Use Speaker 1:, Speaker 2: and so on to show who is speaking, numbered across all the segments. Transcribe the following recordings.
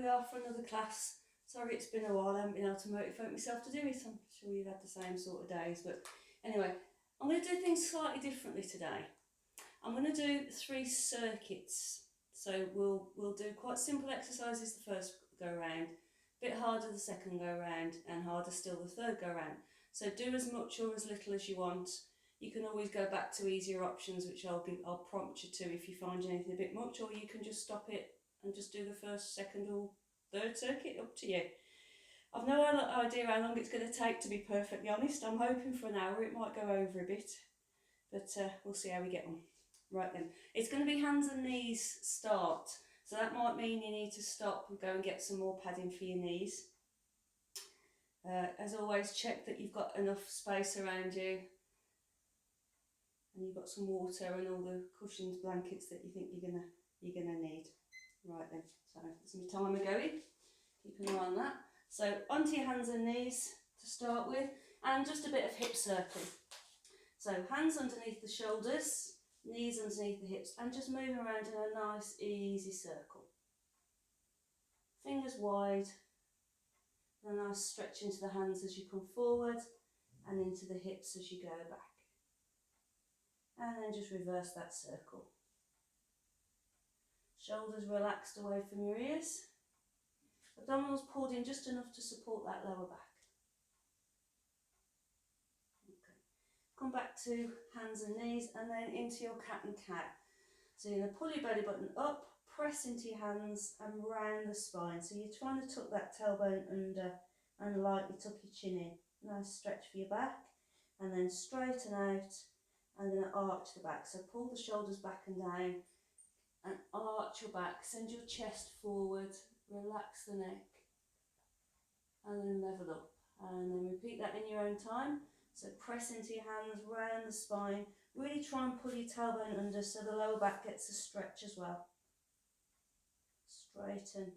Speaker 1: we are for another class. Sorry it's been a while, I haven't been able to motivate myself to do it. I'm sure you've had the same sort of days, but anyway, I'm going to do things slightly differently today. I'm going to do 3 circuits. So we'll do quite simple exercises the first go round, a bit harder the second go round, and harder still the third go round. So do as much or as little as you want. You can always go back to easier options, which I'll prompt you to if you find anything a bit much, or you can just stop it and just do the first, second or third circuit, up to you. I've no idea how long it's going to take, to be perfectly honest. I'm hoping for an hour, it might go over a bit, but we'll see how we get on. Right then, it's going to be hands and knees start, so that might mean you need to stop and go and get some more padding for your knees. As always, check that you've got enough space around you and you've got some water and all the cushions, blankets that you think you're gonna need. Right then, so there's my timer going, keep an eye on that. So onto your hands and knees to start with, and just a bit of hip circling. So hands underneath the shoulders, knees underneath the hips, and just moving around in a nice easy circle. Fingers wide, and a nice stretch into the hands as you come forward and into the hips as you go back. And then just reverse that circle. Shoulders relaxed away from your ears. Abdominals pulled in just enough to support that lower back. Okay. Come back to hands and knees, and then into your cat and cow. So you're going to pull your belly button up, press into your hands and round the spine. So you're trying to tuck that tailbone under and lightly tuck your chin in. Nice stretch for your back, and then straighten out and then arch the back. So pull the shoulders back and down and arch your back. Send your chest forward, relax the neck, and then level up. And then repeat that in your own time. So press into your hands, round the spine. Really try and pull your tailbone under so the lower back gets a stretch as well. Straighten.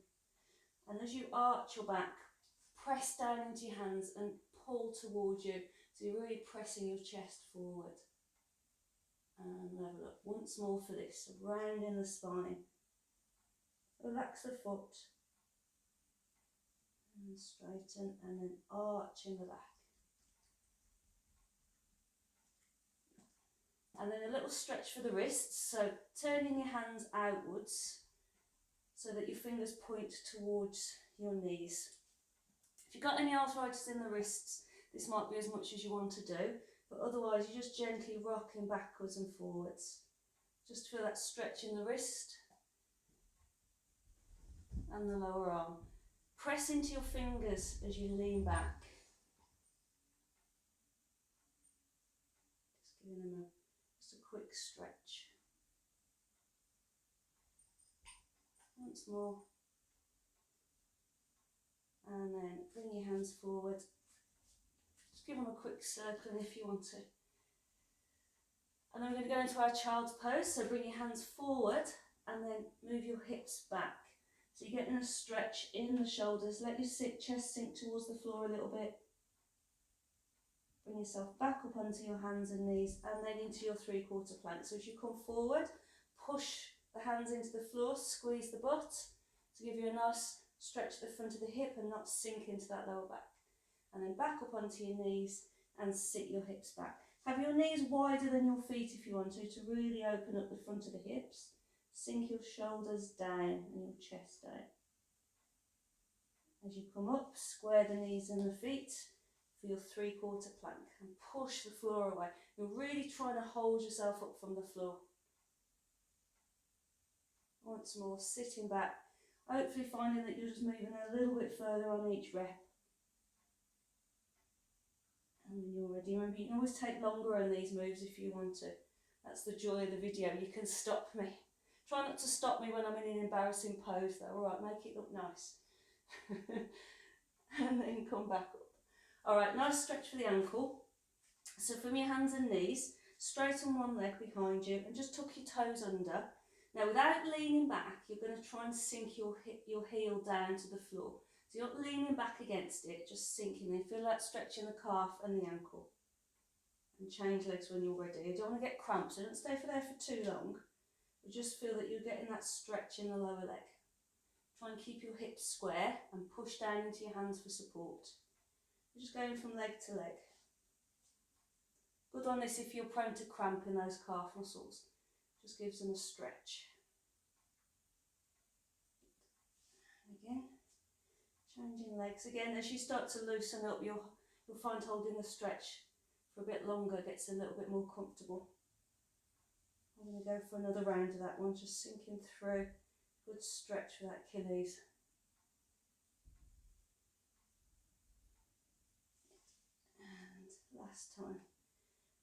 Speaker 1: And as you arch your back, press down into your hands and pull towards you. So you're really pressing your chest forward. And level up. Once more for this. So round in the spine. Relax the foot. And straighten, and then arch in the back. And then a little stretch for the wrists, so turning your hands outwards so that your fingers point towards your knees. If you've got any arthritis in the wrists, this might be as much as you want to do, but otherwise you're just gently rocking backwards and forwards. Just feel that stretch in the wrist and the lower arm. Press into your fingers as you lean back. Just giving them just a quick stretch. Once more. And then bring your hands forward. Just give them a quick circle if you want to. And then we're going to go into our child's pose. So bring your hands forward and then move your hips back. So you're getting a stretch in the shoulders. Let your chest sink towards the floor a little bit. Bring yourself back up onto your hands and knees, and then into your 3/4 plank. So as you come forward, push the hands into the floor, squeeze the butt to give you a nice stretch at the front of the hip and not sink into that lower back. And then back up onto your knees and sit your hips back. Have your knees wider than your feet if you want to really open up the front of the hips. Sink your shoulders down and your chest down. As you come up, square the knees and the feet for your 3/4 plank and push the floor away. You're really trying to hold yourself up from the floor. Once more, sitting back, hopefully finding that you're just moving a little bit further on each rep. And when you're ready, remember you can always take longer on these moves if you want to. That's the joy of the video, you can stop me. Try not to stop me when I'm in an embarrassing pose though, alright, make it look nice. And then come back up. Alright, nice stretch for the ankle. So from your hands and knees, straighten one leg behind you and just tuck your toes under. Now without leaning back, you're going to try and sink your heel down to the floor. So you're not leaning back against it, just sinking. Then feel that stretch in the calf and the ankle. And change legs when you're ready. You don't want to get cramps, so don't stay for there for too long. But just feel that you're getting that stretch in the lower leg. Try and and keep your hips square and push down into your hands for support. We're just going from leg to leg. Good on this if you're prone to cramp in those calf muscles. Just gives them a stretch. Again, changing legs. Again, as you start to loosen up, you'll find holding the stretch for a bit longer gets a little bit more comfortable. I'm going to go for another round of that one, just sinking through. Good stretch for that Achilles. And last time.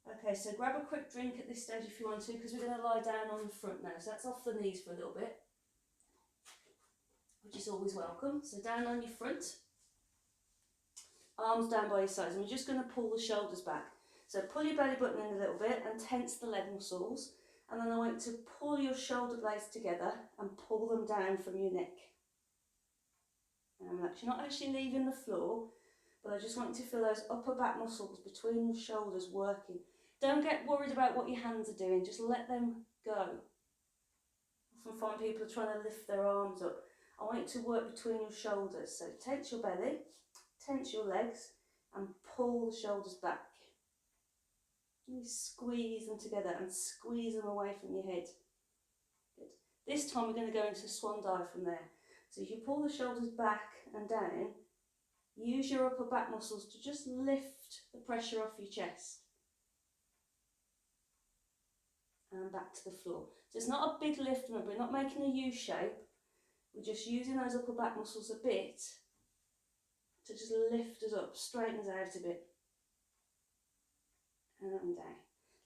Speaker 1: Okay, so grab a quick drink at this stage if you want to, because we're going to lie down on the front now. So that's off the knees for a little bit, which is always welcome. So down on your front, arms down by your sides, and we're just going to pull the shoulders back. So pull your belly button in a little bit and tense the leg muscles, and then I want to pull your shoulder blades together and pull them down from your neck. And you're not actually leaving the floor, but I just want you to feel those upper back muscles between your shoulders working. Don't get worried about what your hands are doing, just let them go. I often find people trying to lift their arms up. I want you to work between your shoulders. So tense your belly, tense your legs, and pull the shoulders back. You squeeze them together and squeeze them away from your head. Good. This time we're going to go into swan dive from there. So if you pull the shoulders back and down, use your upper back muscles to just lift the pressure off your chest. And back to the floor. So it's not a big lift, remember, we're not making a U shape. We're just using those upper back muscles a bit to just lift us up, straighten us out a bit. And down.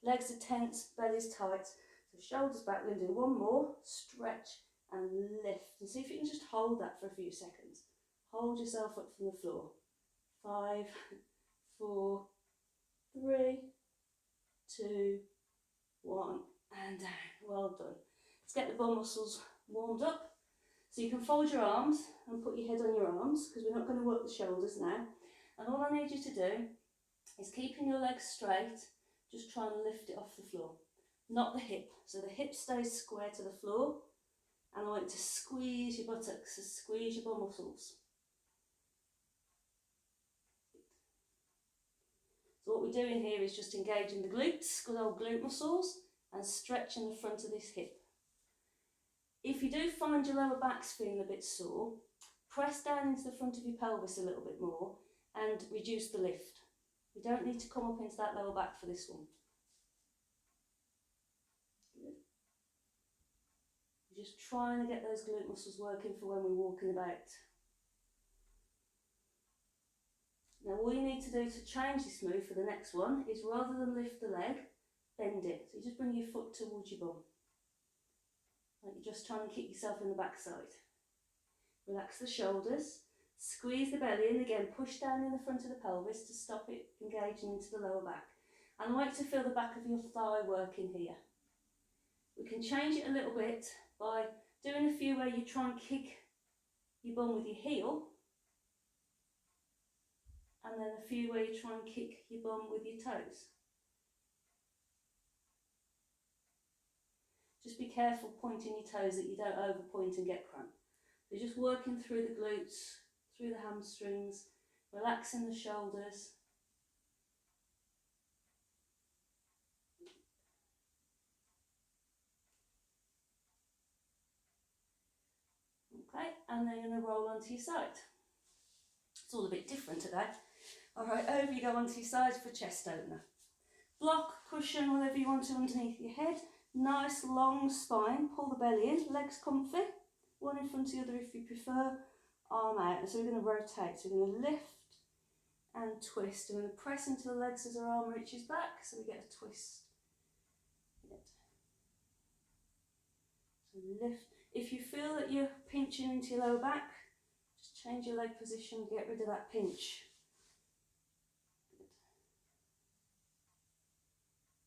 Speaker 1: Legs are tense, belly's tight. So shoulders back, we're going to do one more, stretch and lift. And see if you can just hold that for a few seconds. Hold yourself up from the floor. 5, 4, 3, 2, 1, and down. Well done. Let's get the bum muscles warmed up. So you can fold your arms and put your head on your arms, because we're not going to work the shoulders now. And all I need you to do is keeping your legs straight, just try and lift it off the floor. Not the hip. So the hip stays square to the floor, and I want you to squeeze your buttocks, so squeeze your bum muscles. So what we're doing here is just engaging the glutes, good old glute muscles, and stretching the front of this hip. If you do find your lower back's feeling a bit sore, press down into the front of your pelvis a little bit more and reduce the lift. You don't need to come up into that lower back for this one. Good. You're just trying to get those glute muscles working for when we're walking about. Now all you need to do to change this move for the next one is, rather than lift the leg, bend it. So you just bring your foot towards your bum. Like you're just trying to kick yourself in the backside. Relax the shoulders, squeeze the belly in again, push down in the front of the pelvis to stop it engaging into the lower back. And I want you to feel the back of your thigh working here. We can change it a little bit by doing a few where you try and kick your bum with your heel, and then a few where you try and kick your bum with your toes. Just be careful pointing your toes that you don't over point and get cramp. You're just working through the glutes, through the hamstrings, relaxing the shoulders. Okay, and then you're going to roll onto your side. It's all a bit different today. Alright, over you go onto your side for chest opener. Block, cushion, whatever you want to underneath your head. Nice long spine, pull the belly in, legs comfy. One in front of the other if you prefer. Arm out. And so we're going to rotate. So we're going to lift and twist. We're going to press into the legs as our arm reaches back, so we get a twist. Good. So lift. If you feel that you're pinching into your lower back, just change your leg position, get rid of that pinch. Good.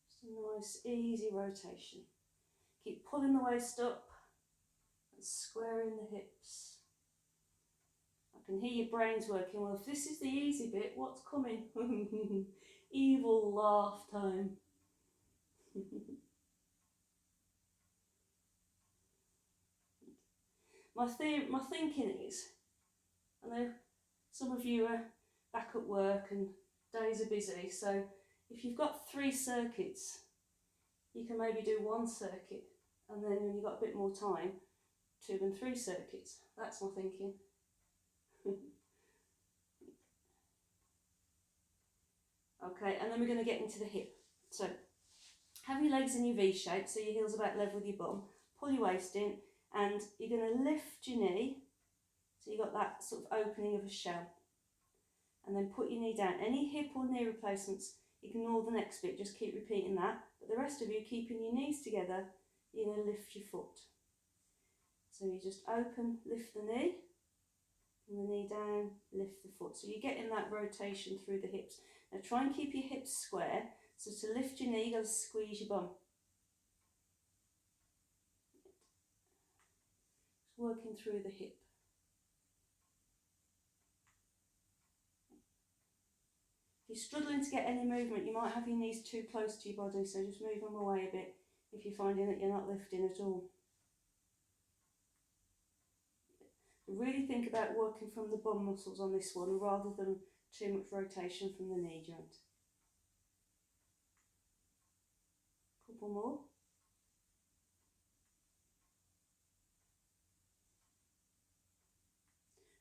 Speaker 1: Just a nice easy rotation. Keep pulling the waist up and squaring the hips. I can hear your brains working. Well, if this is the easy bit, what's coming? Evil laugh time. My thinking circuits. I know some of you are back at work and days are busy, so if you've got 3 circuits, you can maybe do 1 circuit, and then when you've got a bit more time, 2 and 3 circuits. That's my thinking. Okay, and then we're going to get into the hip. So have your legs in your V shape, so your heels about level with your bum. Pull your waist in, and you're going to lift your knee, so you've got that sort of opening of a shell. And then put your knee down. Any hip or knee replacements, ignore the next bit, just keep repeating that. But the rest of you, keeping your knees together, you're going to lift your foot. So you just open, lift the knee, and the knee down, lift the foot. So you're getting that rotation through the hips. Now try and keep your hips square. So to lift your knee, you've got to squeeze your bum. Just working through the hip. If you're struggling to get any movement, you might have your knees too close to your body, so just move them away a bit if you're finding that you're not lifting at all. Really think about working from the bum muscles on this one rather than too much rotation from the knee joint. Couple more.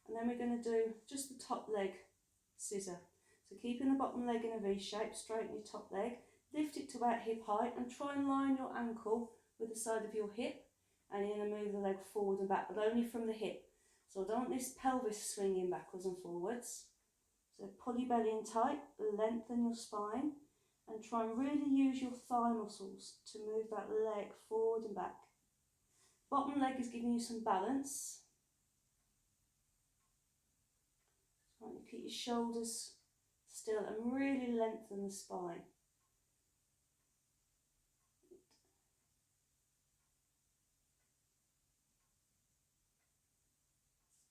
Speaker 1: And then we're going to do just the top leg scissor. So keeping the bottom leg in a V shape, straighten your top leg, lift it to about hip height and try and line your ankle with the side of your hip, and you're going to move the leg forward and back, but only from the hip. So I don't want this pelvis swinging backwards and forwards. So pull your belly in tight, lengthen your spine, and try and really use your thigh muscles to move that leg forward and back. Bottom leg is giving you some balance. Try and keep your shoulders still and really lengthen the spine.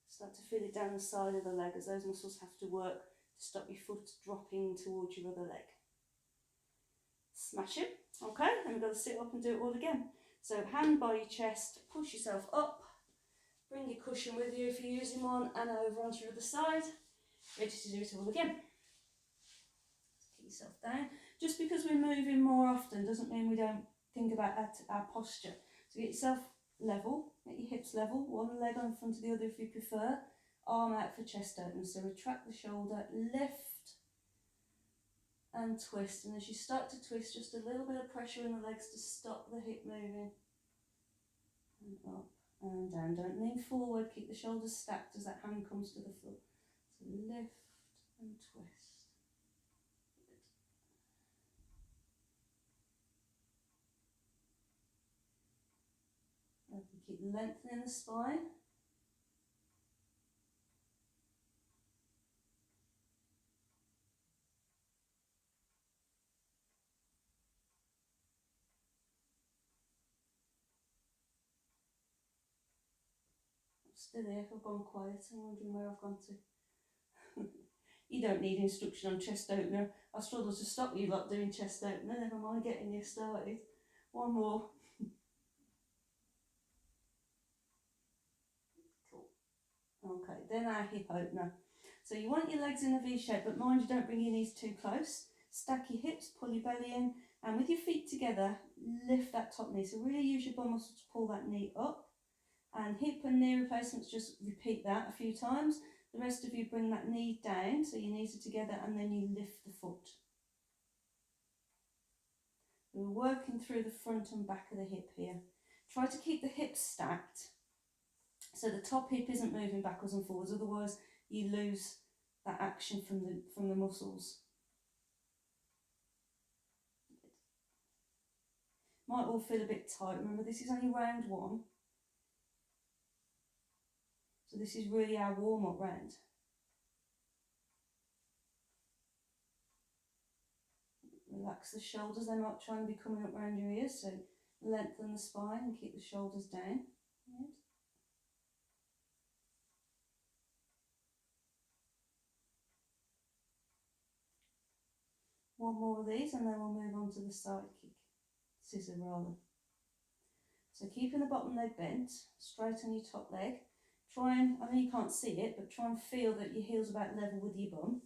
Speaker 1: Start to feel it down the side of the leg as those muscles have to work to stop your foot dropping towards your other leg. Smash it. Okay, then we've got to sit up and do it all again. So hand by your chest, push yourself up, bring your cushion with you if you're using one, and over onto your other side. Ready to do it all again. Keep yourself down. Just because we're moving more often doesn't mean we don't think about our posture. So get yourself level, get your hips level, one leg on front of the other if you prefer, arm out for chest open. So retract the shoulder, lift and twist, and as you start to twist, just a little bit of pressure in the legs to stop the hip moving. And up and down. Don't lean forward, keep the shoulders stacked as that hand comes to the floor. So lift and twist. And keep lengthening the spine. Still here, I've gone quiet, I'm wondering where I've gone to. You don't need instruction on chest opener. I struggle to stop you lot doing chest opener, never mind getting you started. One more. Cool. Okay, then our hip opener. So you want your legs in a V shape, but mind you don't bring your knees too close. Stack your hips, pull your belly in, and with your feet together, lift that top knee. So really use your bum muscle to pull that knee up. And hip and knee replacements, just repeat that a few times. The rest of you bring that knee down, so your knees are together, and then you lift the foot. We're working through the front and back of the hip here. Try to keep the hips stacked, so the top hip isn't moving backwards and forwards, otherwise you lose that action from the muscles. Might all feel a bit tight. Remember, this is only round one. So this is really our warm-up round. Relax the shoulders, they might try and be coming up around your ears, so lengthen the spine and keep the shoulders down. Right. One more of these and then we'll move on to the side kick, scissor rather. So keeping the bottom leg bent, straighten your top leg. Try and, I know you can't see it, but try and feel that your heel's about level with your bum,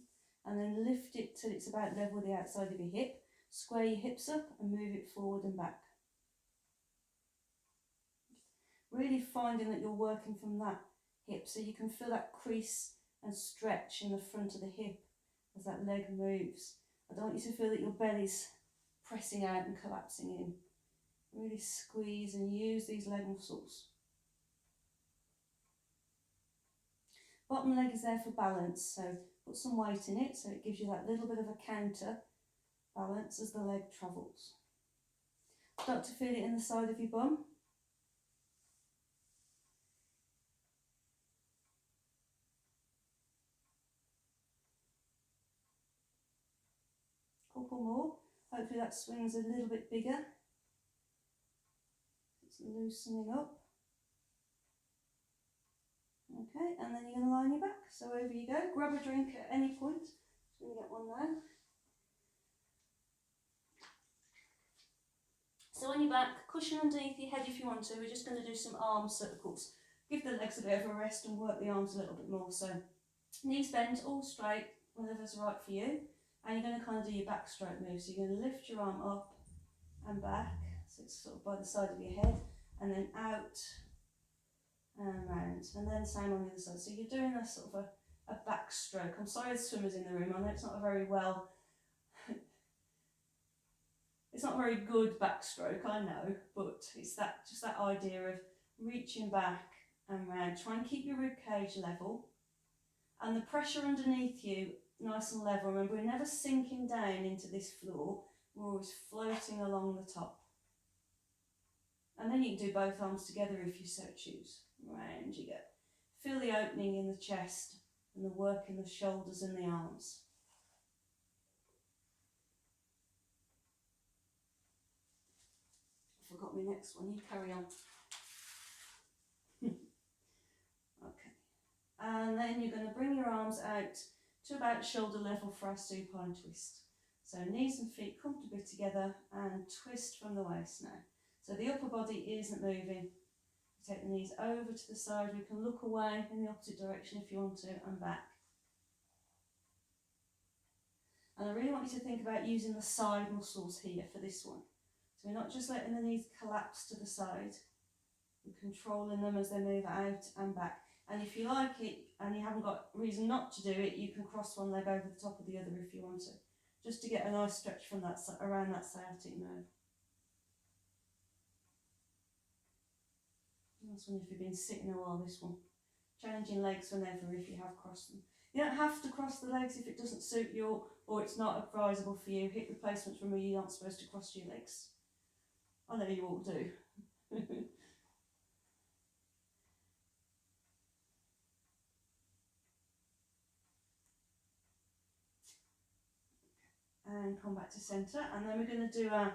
Speaker 1: and then lift it till it's about level with the outside of your hip. Square your hips up and move it forward and back. Really finding that you're working from that hip, so you can feel that crease and stretch in the front of the hip as that leg moves. I don't want you to feel that your belly's pressing out and collapsing in. Really squeeze and use these leg muscles. Bottom leg is there for balance, so put some weight in it so it gives you that little bit of a counter balance as the leg travels. Start to feel it in the side of your bum. Couple more. Hopefully that swing's a little bit bigger. It's loosening up. Okay, and then you're going to lie on your back. So over you go. Grab a drink at any point. Just going to get one now. So on your back, cushion underneath your head if you want to. We're just going to do some arm circles. Give the legs a bit of a rest and work the arms a little bit more. So knees bent, all straight, whatever's right for you. And you're going to kind of do your backstroke move. So you're going to lift your arm up and back. So it's sort of by the side of your head. And then out and round. And then same on the other side. So you're doing a sort of a backstroke. I'm sorry there's swimmers in the room. I know it's not a very well... It's not a very good backstroke, I know, but it's that just that idea of reaching back and round. Try and keep your rib cage level and the pressure underneath you nice and level. Remember, we're never sinking down into this floor, we're always floating along the top. And then you can do both arms together if you so choose. Round you go. Feel the opening in the chest and the work in the shoulders and the arms. Forgot my next one, you carry on. Okay, and then you're going to bring your arms out to about shoulder level for our supine twist. So knees and feet comfortably together and twist from the waist now. So the upper body isn't moving. Take the knees over to the side. We can look away in the opposite direction if you want to, and back. And I really want you to think about using the side muscles here for this one. So we're not just letting the knees collapse to the side, we're controlling them as they move out and back. And if you like it and you haven't got reason not to do it, you can cross one leg over the top of the other if you want to, just to get a nice stretch from that around that sciatic nerve. This one if you've been sitting a while, this one. Changing legs whenever if you have crossed them. You don't have to cross the legs if it doesn't suit you or it's not advisable for you. Hip replacements remember you aren't supposed to cross your legs. I know you all do. And come back to centre, and then we're going to do a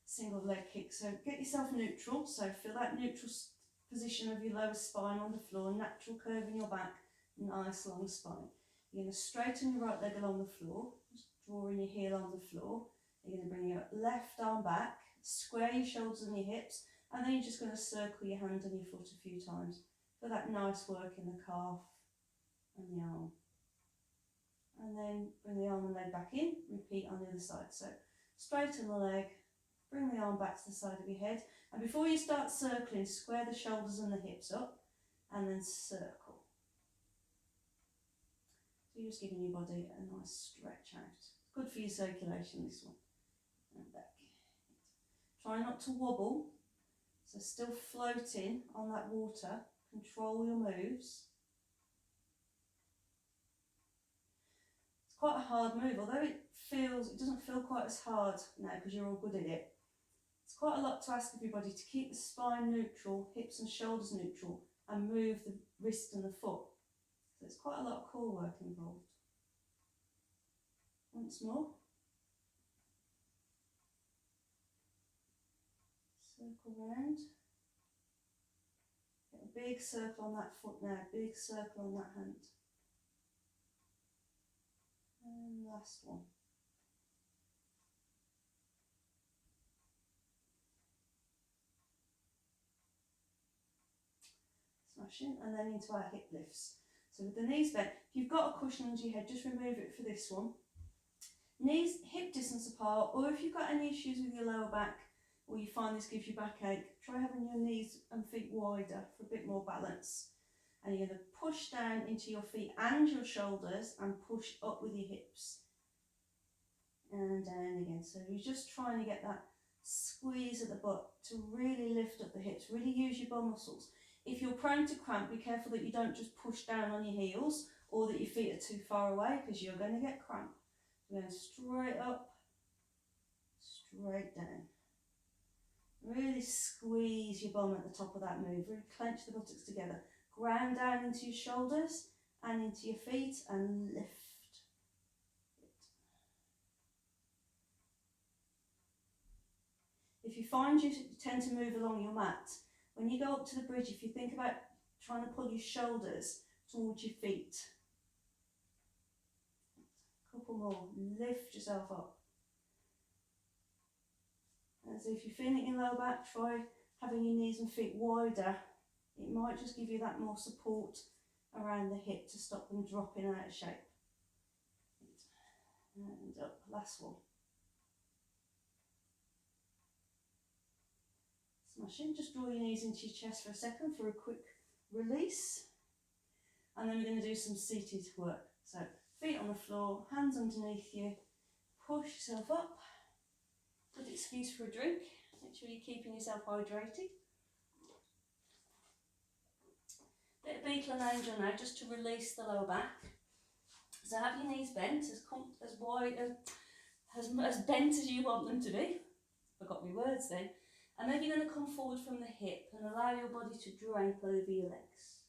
Speaker 1: single leg kick. So get yourself neutral, so feel that neutral position of your lower spine on the floor, natural curve in your back, nice long spine. You're going to straighten your right leg along the floor, just drawing your heel on the floor. You're going to bring your left arm back, square your shoulders and your hips, and then you're just going to circle your hand and your foot a few times for that nice work in the calf and the arm. And then bring the arm and leg back in, repeat on the other side. So straighten the leg, bring the arm back to the side of your head, and before you start circling, square the shoulders and the hips up, and then circle. So you're just giving your body a nice stretch out. It's good for your circulation, this one. And back. Try not to wobble, so still floating on that water, control your moves. Quite a hard move, although it doesn't feel quite as hard now because you're all good at it. It's quite a lot to ask of your body to keep the spine neutral, hips and shoulders neutral, and move the wrist and the foot. So it's quite a lot of core work involved. Once more. Circle round. Get a big circle on that foot now, big circle on that hand. And last one. Smashing. And then into our hip lifts. So with the knees bent, if you've got a cushion under your head, just remove it for this one. Knees hip distance apart, or if you've got any issues with your lower back, or you find this gives you backache, try having your knees and feet wider for a bit more balance. And you're going to push down into your feet and your shoulders and push up with your hips. And down again. So you're just trying to get that squeeze at the butt to really lift up the hips, really use your bum muscles. If you're prone to cramp, be careful that you don't just push down on your heels or that your feet are too far away, because you're going to get cramp. We're going straight up, straight down. Really squeeze your bum at the top of that move. Really clench the buttocks together. Ground down into your shoulders and into your feet and lift. If you find you tend to move along your mat, when you go up to the bridge, if you think about trying to pull your shoulders towards your feet. A couple more. Lift yourself up. And so if you're feeling your lower back, try having your knees and feet wider. It might just give you that more support around the hip to stop them dropping out of shape. And up, last one. Smashing. Just draw your knees into your chest for a second for a quick release. And then we're going to do some seated work. So feet on the floor, hands underneath you, push yourself up. Good excuse for a drink. Make sure you're keeping yourself hydrated. Bit of Beetle and Angel now, just to release the lower back. So have your knees bent as wide as bent as you want them to be. Forgot my words then. And then you're going to come forward from the hip and allow your body to drape over your legs.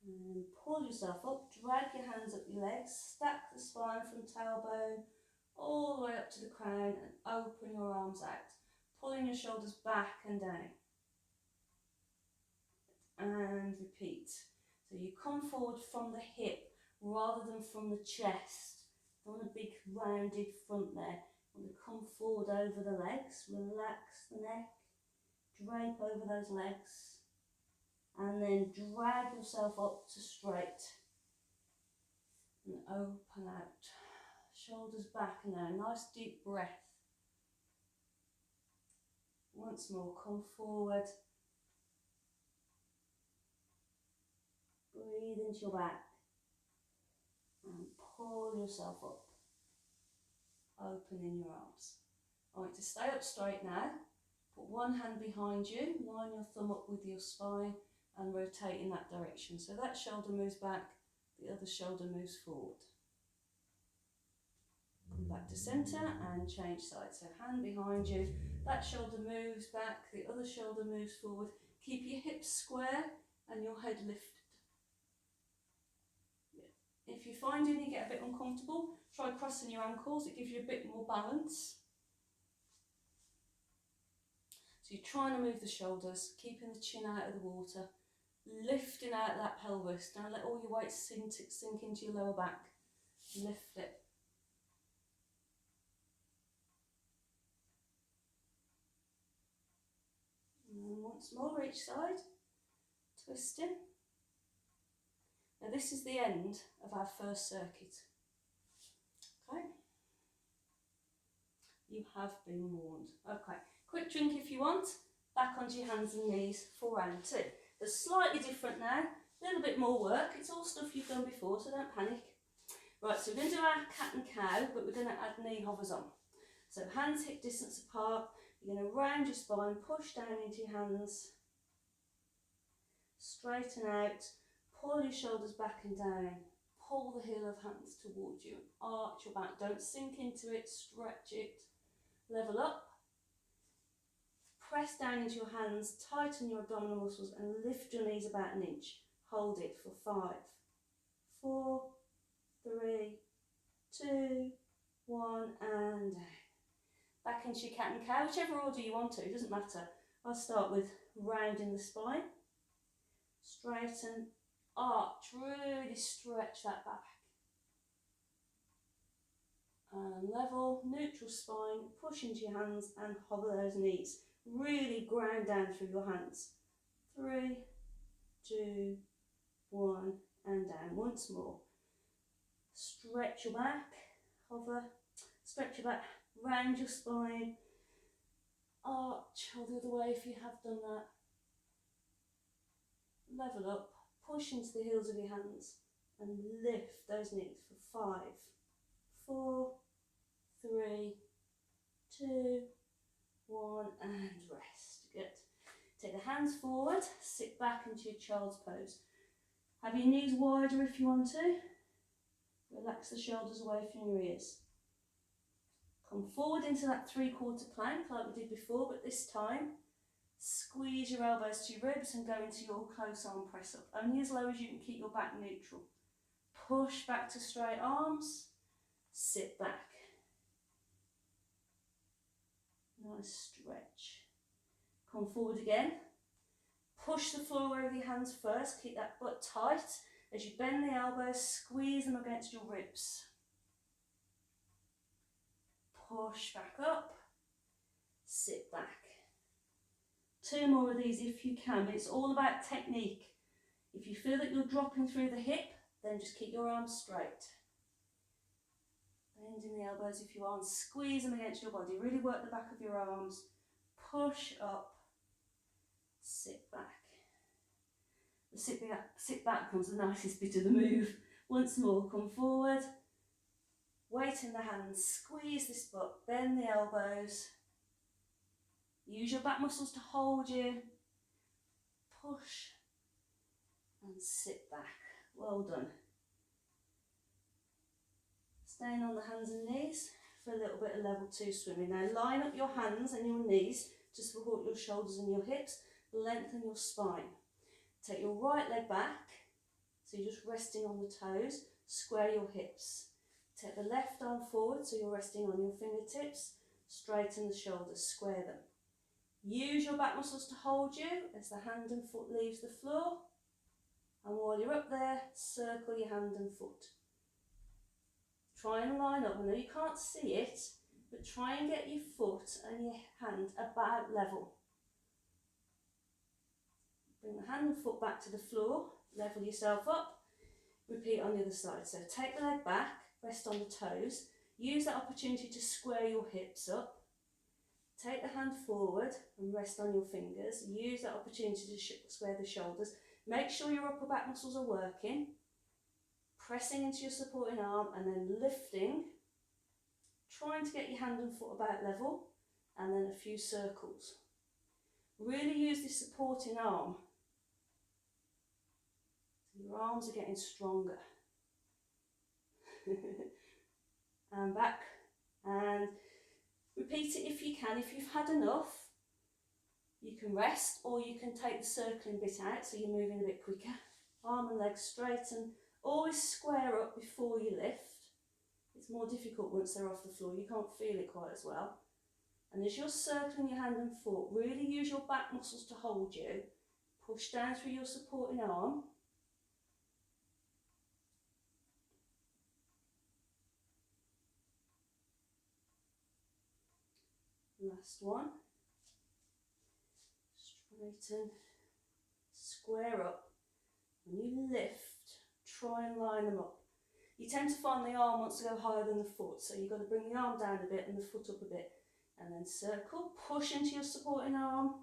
Speaker 1: And pull yourself up, drag your hands up your legs, stack the spine from tailbone all the way up to the crown and open your arms out, pulling your shoulders back and down. And repeat. So you come forward from the hip rather than from the chest. Don't want a big rounded front there. You want to come forward over the legs, relax the neck, drape over those legs, and then drag yourself up to straight and open out. Shoulders back and down. Nice deep breath. Once more, come forward. Breathe into your back and pull yourself up. Opening your arms. I want you to stay up straight now. Put one hand behind you, line your thumb up with your spine and rotate in that direction. So that shoulder moves back, the other shoulder moves forward. Come back to centre and change sides. So hand behind you, that shoulder moves back, the other shoulder moves forward. Keep your hips square and your head lifted. If you're finding you get a bit uncomfortable, try crossing your ankles, it gives you a bit more balance. So you're trying to move the shoulders, keeping the chin out of the water, lifting out that pelvis. Don't let all your weight sink into your lower back. Lift it. And once more each side, twisting. Now this is the end of our first circuit. Okay. You have been warned. Okay. Quick drink if you want. Back onto your hands and knees for round two. It's slightly different now. A little bit more work. It's all stuff you've done before, so don't panic. Right, so we're going to do our cat and cow, but we're going to add knee hovers on. So hands hip distance apart. You're going to round your spine, push down into your hands. Straighten out. Pull your shoulders back and down. Pull the heel of hands towards you. Arch your back. Don't sink into it. Stretch it. Level up. Press down into your hands. Tighten your abdominal muscles and lift your knees about an inch. Hold it for 5, 4, 3, 2, 1 and down. Back into your cat and cow. Whichever order you want to. It doesn't matter. I'll start with rounding the spine. Straighten. Arch, really stretch that back. And level, neutral spine, push into your hands and hover those knees. Really ground down through your hands. 3, 2, 1, and down. Once more. Stretch your back, hover, stretch your back, round your spine, arch, or the other way if you have done that. Level up, push into the heels of your hands and lift those knees for 5, 4, 3, 2, 1, and rest. Good. Take the hands forward, sit back into your child's pose. Have your knees wider if you want to. Relax the shoulders away from your ears. Come forward into that 3/4 plank like we did before, but this time squeeze your elbows to your ribs and go into your close arm press up. Only as low as you can keep your back neutral. Push back to straight arms, sit back. Nice stretch. Come forward again. Push the floor away with your hands first, keep that butt tight. As you bend the elbows, squeeze them against your ribs. Push back up, sit back. 2 more of these if you can, but it's all about technique. If you feel that you're dropping through the hip, then just keep your arms straight. Bending the elbows if you are, and squeeze them against your body. Really work the back of your arms. Push up, sit back. The sit back comes the nicest bit of the move. Once more, come forward. Weight in the hands, squeeze this butt, bend the elbows. Use your back muscles to hold you. Push and sit back. Well done. Staying on the hands and knees for a little bit of level 2 swimming. Now line up your hands and your knees to support your shoulders and your hips. Lengthen your spine. Take your right leg back, so you're just resting on the toes. Square your hips. Take the left arm forward, so you're resting on your fingertips. Straighten the shoulders, square them. Use your back muscles to hold you as the hand and foot leaves the floor. And while you're up there, circle your hand and foot. Try and line up. I know you can't see it, but try and get your foot and your hand about level. Bring the hand and foot back to the floor, level yourself up. Repeat on the other side. So take the leg back, rest on the toes. Use that opportunity to square your hips up. Take the hand forward and rest on your fingers. Use that opportunity to square the shoulders. Make sure your upper back muscles are working. Pressing into your supporting arm and then lifting. Trying to get your hand and foot about level. And then a few circles. Really use this supporting arm. Your arms are getting stronger. And back. And repeat it if you can. If you've had enough, you can rest, or you can take the circling bit out so you're moving a bit quicker. Arm and legs straight, and always square up before you lift. It's more difficult once they're off the floor. You can't feel it quite as well. And as you're circling your hand and foot, really use your back muscles to hold you. Push down through your supporting arm. Last one. Straighten, square up. When you lift, try and line them up. You tend to find the arm wants to go higher than the foot, so you've got to bring the arm down a bit and the foot up a bit. And then circle, push into your supporting arm.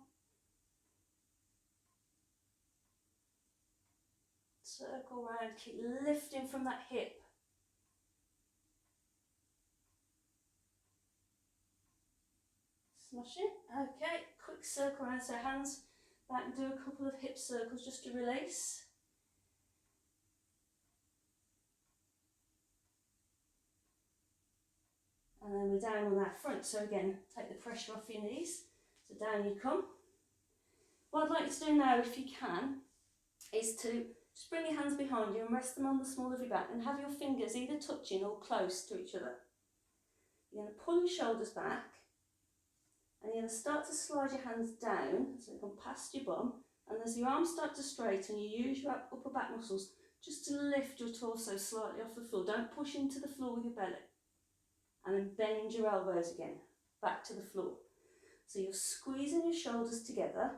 Speaker 1: Circle round, keep lifting from that hip. Smashing. Okay, quick circle around, so hands back and do a couple of hip circles just to release. And then we're down on that front, so again, take the pressure off your knees. So down you come. What I'd like you to do now, if you can, is to just bring your hands behind you and rest them on the small of your back and have your fingers either touching or close to each other. You're going to pull your shoulders back. And you're going to start to slide your hands down, so they come past your bum. And as your arms start to straighten, you use your upper back muscles just to lift your torso slightly off the floor. Don't push into the floor with your belly. And then bend your elbows again, back to the floor. So you're squeezing your shoulders together,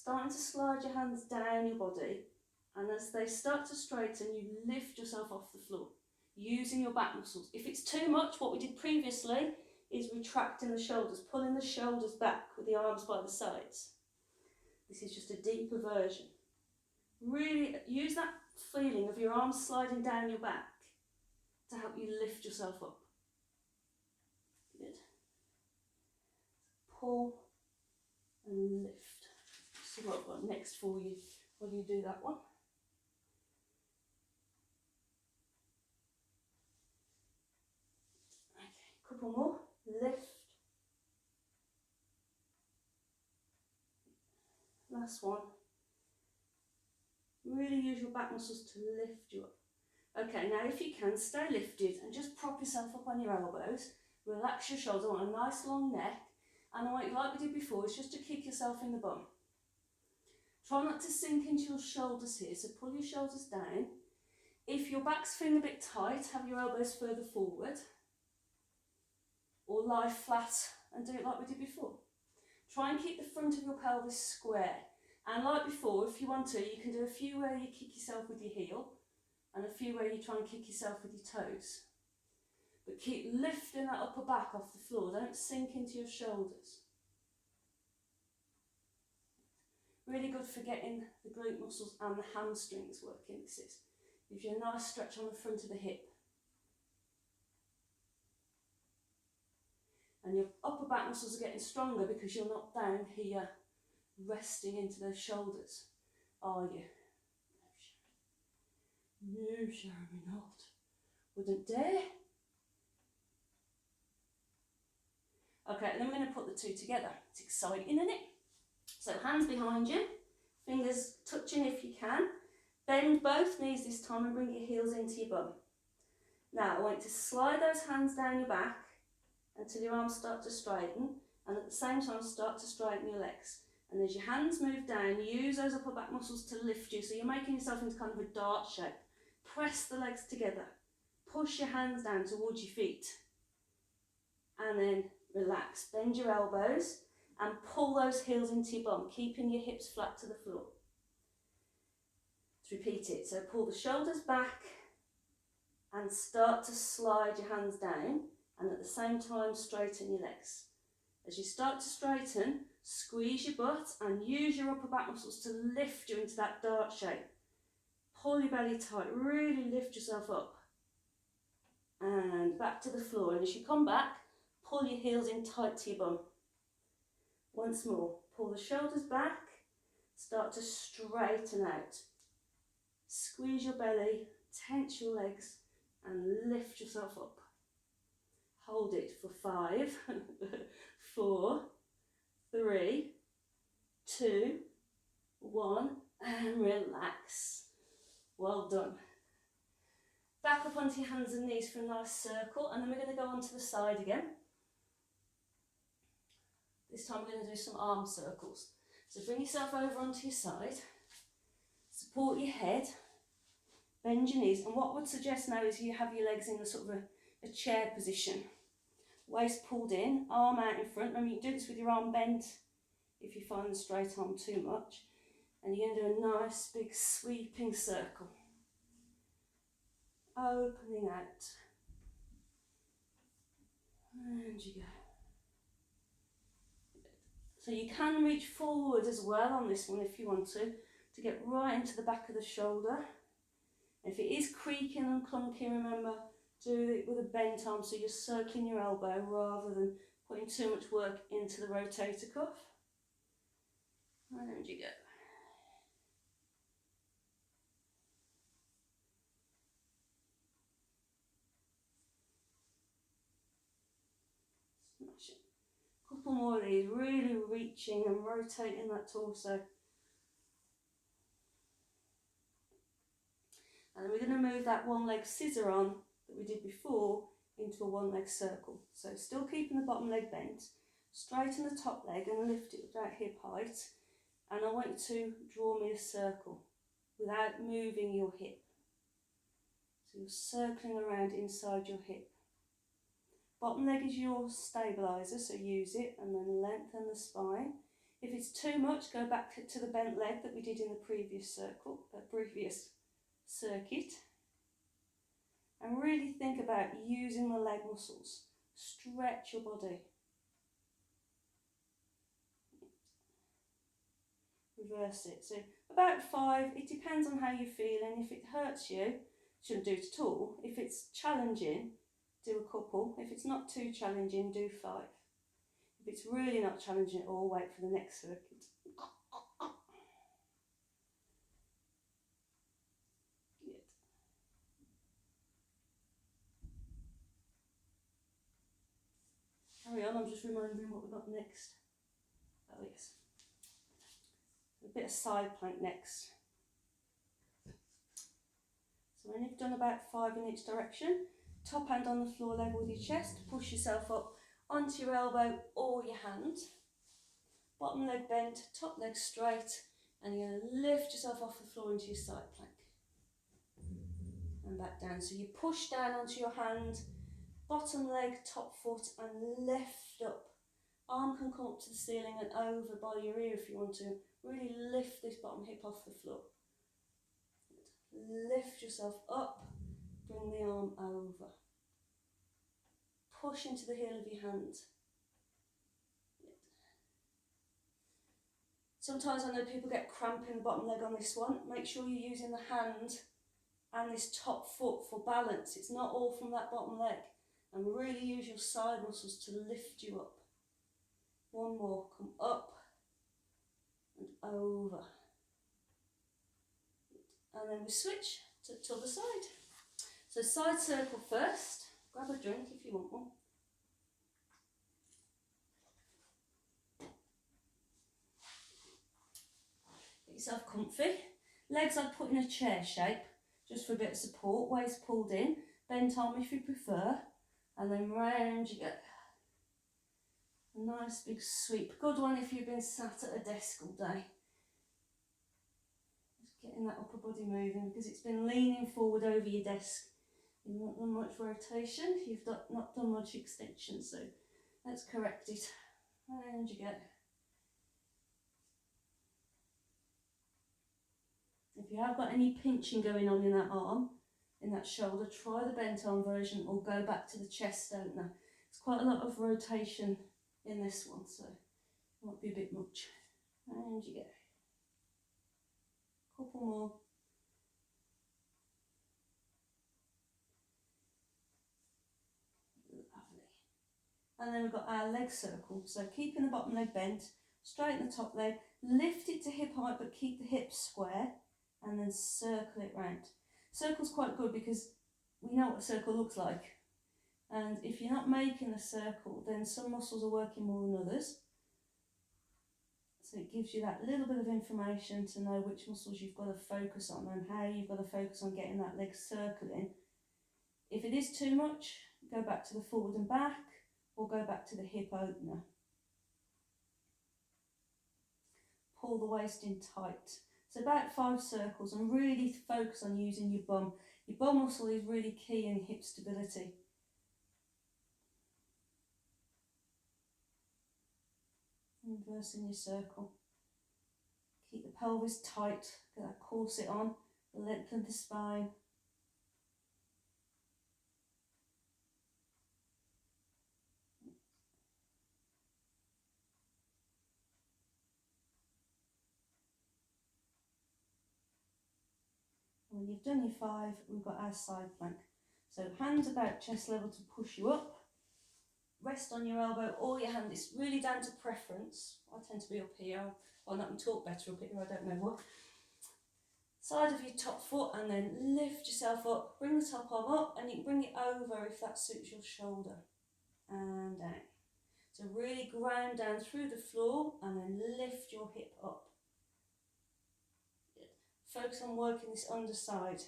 Speaker 1: starting to slide your hands down your body, and as they start to straighten, you lift yourself off the floor using your back muscles. If it's too much, what we did previously is retracting the shoulders, pulling the shoulders back with the arms by the sides. This is just a deeper version. Really use that feeling of your arms sliding down your back to help you lift yourself up. Good. Pull and lift. See what I've got next for you while you do that one. Okay, couple more. Lift. Last one. Really use your back muscles to lift you up. Okay, now if you can, stay lifted and just prop yourself up on your elbows. Relax your shoulders. I want a nice long neck. And I want you, like we did before, is just to kick yourself in the bum. Try not to sink into your shoulders here, so pull your shoulders down. If your back's feeling a bit tight, have your elbows further forward. Or lie flat and do it like we did before. Try and keep the front of your pelvis square. And like before, if you want to, you can do a few where you kick yourself with your heel and a few where you try and kick yourself with your toes. But keep lifting that upper back off the floor. Don't sink into your shoulders. Really good for getting the glute muscles and the hamstrings working. This is. Gives you a nice stretch on the front of the hip. And your upper back muscles are getting stronger because you're not down here resting into those shoulders, are you? No, Sharon, we're not. Wouldn't dare. Okay, and then we're going to put the two together. It's exciting, isn't it? So hands behind you, fingers touching if you can. Bend both knees this time and bring your heels into your bum. Now I want you to slide those hands down your back until your arms start to straighten, and at the same time start to straighten your legs. And as your hands move down, use those upper back muscles to lift you, so you're making yourself into kind of a dart shape. Press the legs together, push your hands down towards your feet, and then relax. Bend your elbows and pull those heels into your bum, keeping your hips flat to the floor. Let's repeat it. So pull the shoulders back and start to slide your hands down, and at the same time straighten your legs. As you start to straighten, squeeze your butt and use your upper back muscles to lift you into that dart shape. Pull your belly tight, really lift yourself up. And back to the floor. And as you come back, pull your heels in tight to your bum. Once more, pull the shoulders back, start to straighten out. Squeeze your belly, tense your legs, and lift yourself up. Hold it for 5, 4, 3, 2, 1, and relax. Well done. Back up onto your hands and knees for a nice circle, and then we're going to go onto the side again. This time we're going to do some arm circles. So bring yourself over onto your side, support your head, bend your knees, and what I would suggest now is you have your legs in a sort of a chair position. Waist pulled in, arm out in front. Remember, you can do this with your arm bent if you find the straight arm too much. And you're going to do a nice big sweeping circle. Opening out. And you go. So you can reach forward as well on this one if you want to get right into the back of the shoulder. If it is creaking and clunky, remember, do it with a bent arm so you're circling your elbow rather than putting too much work into the rotator cuff. And you go. Smash it. Couple more of these, really reaching and rotating that torso. And then we're going to move that one leg scissor on that we did before into a one leg circle. So still keeping the bottom leg bent, straighten the top leg and lift it about hip height. And I want you to draw me a circle without moving your hip. So you're circling around inside your hip. Bottom leg is your stabiliser, so use it, and then lengthen the spine. If it's too much, go back to the bent leg that we did in the previous circuit. And really think about using the leg muscles. Stretch your body. Reverse it. So about 5, it depends on how you're feeling. If it hurts you, shouldn't do it at all. If it's challenging, do a couple. If it's not too challenging, do 5. If it's really not challenging at all, wait for the next circuit. Good. Carry on, I'm just remembering what we've got next. Oh yes. A bit of side plank next. So when you've done about 5 in each direction, top hand on the floor level with your chest, push yourself up onto your elbow or your hand. Bottom leg bent, top leg straight, and you're going to lift yourself off the floor into your side plank. And back down. So you push down onto your hand, bottom leg, top foot, and lift up. Arm can come up to the ceiling and over by your ear if you want to. Really lift this bottom hip off the floor. Lift yourself up, bring the arm over. Push into the heel of your hand. Sometimes I know people get cramp in the bottom leg on this one. Make sure you're using the hand and this top foot for balance. It's not all from that bottom leg. And really use your side muscles to lift you up. One more, come up and over. And then we switch to the other side. So side circle first. Grab a drink if you want one. Get yourself comfy. Legs I'd put in a chair shape, just for a bit of support. Waist pulled in, bent arm if you prefer. And then round you go. A nice big sweep. Good one if you've been sat at a desk all day. Just getting that upper body moving because it's been leaning forward over your desk. You've not done much rotation, you've not done much extension, so let's correct it. Round you go. If you have got any pinching going on in that arm, in that shoulder, try the bent arm version or go back to the chest opener. It's quite a lot of rotation in this one, so it might be a bit much. And you go. Couple more. Lovely. And then we've got our leg circle. So keeping the bottom leg bent, straighten the top leg, lift it to hip height but keep the hips square, and then circle it round. Circle's quite good because we know what a circle looks like. And if you're not making a circle, then some muscles are working more than others. So it gives you that little bit of information to know which muscles you've got to focus on and how you've got to focus on getting that leg circling. If it is too much, go back to the forward and back or go back to the hip opener. Pull the waist in tight. So about 5 circles and really focus on using your bum. Your bum muscle is really key in hip stability. Reversing your circle. Keep the pelvis tight, get that corset on, lengthen the spine. When you've done your 5, we've got our side plank. So hands about chest level to push you up. Rest on your elbow or your hand. It's really down to preference. I tend to be up here. Well, I can talk better up here, I don't know what. Side of your top foot and then lift yourself up. Bring the top arm up and you can bring it over if that suits your shoulder. And down. So really ground down through the floor and then lift your hip up. Focus on working this underside.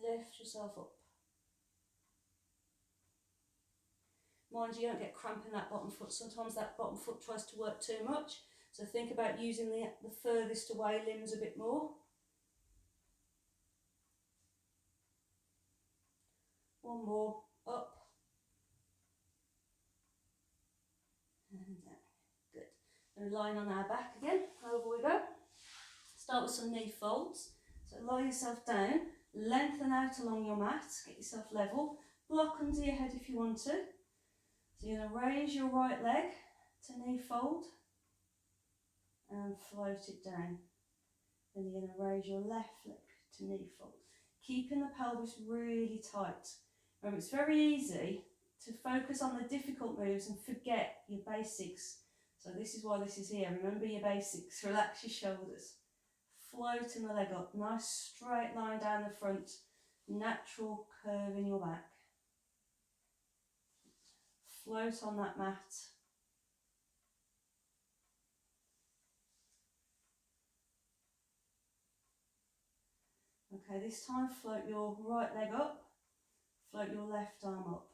Speaker 1: Lift yourself up. Mind you don't get cramp in that bottom foot. Sometimes that bottom foot tries to work too much. So think about using the furthest away limbs a bit more. One more, up. And And lying on our back again, over we go. Start with some knee folds. So lie yourself down, lengthen out along your mat, get yourself level, block under your head if you want to. So you're going to raise your right leg to knee fold and float it down. Then you're going to raise your left leg to knee fold, keeping the pelvis really tight. Remember, it's very easy to focus on the difficult moves and forget your basics. So this is why this is here. Remember your basics. Relax your shoulders. Floating the leg up. Nice straight line down the front. Natural curve in your back. Float on that mat. Okay, this time float your right leg up. Float your left arm up.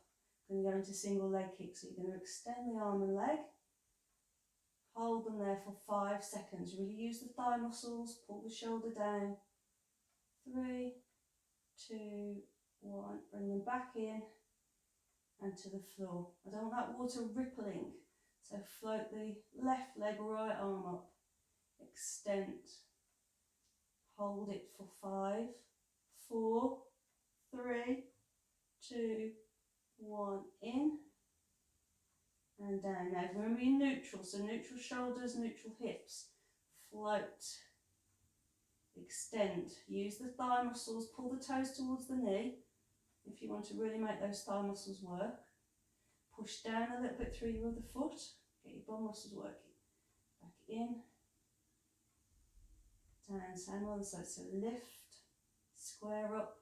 Speaker 1: Then you go into single leg kick. So you're going to extend the arm and leg. Hold them there for 5 seconds. Really use the thigh muscles. Pull the shoulder down. 3, 2, 1. Bring them back in and to the floor. I don't want that water rippling. So float the left leg, right arm up. Extend. Hold it for 5, 4, 3, 2, 1. In. And down. Now remember you're neutral, so neutral shoulders, neutral hips. Float. Extend. Use the thigh muscles, pull the toes towards the knee if you want to really make those thigh muscles work. Push down a little bit through your other foot. Get your bum muscles working. Back in. Down, same on the side. So lift, square up,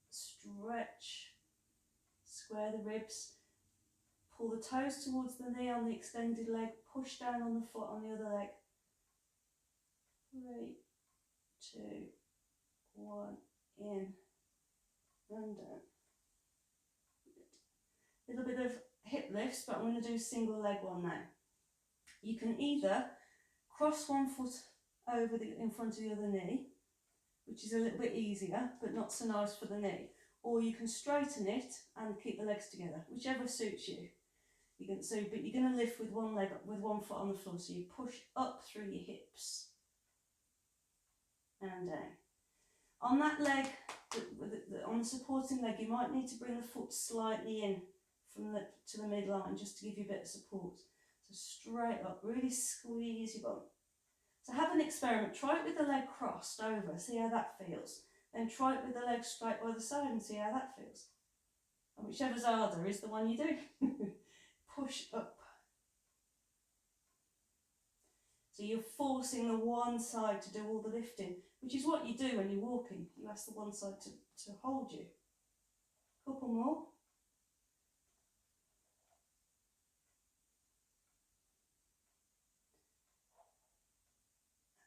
Speaker 1: stretch, square the ribs. Pull the toes towards the knee on the extended leg, push down on the foot on the other leg. 3, 2, 1, in and down. A little bit of hip lifts, but I'm going to do single leg one now. You can either cross one foot over in front of the other knee, which is a little bit easier, but not so nice for the knee. Or you can straighten it and keep the legs together, whichever suits you. But you're going to lift with one leg up, with one foot on the floor. So you push up through your hips and down. On that leg, on the supporting leg, you might need to bring the foot slightly in to the midline just to give you a bit of support. So straight up, really squeeze your bum. So have an experiment. Try it with the leg crossed over, see how that feels. Then try it with the leg straight by the side and see how that feels. And whichever's harder is the one you do. Push up. So you're forcing the one side to do all the lifting, which is what you do when you're walking. You ask the one side to hold you. Couple more.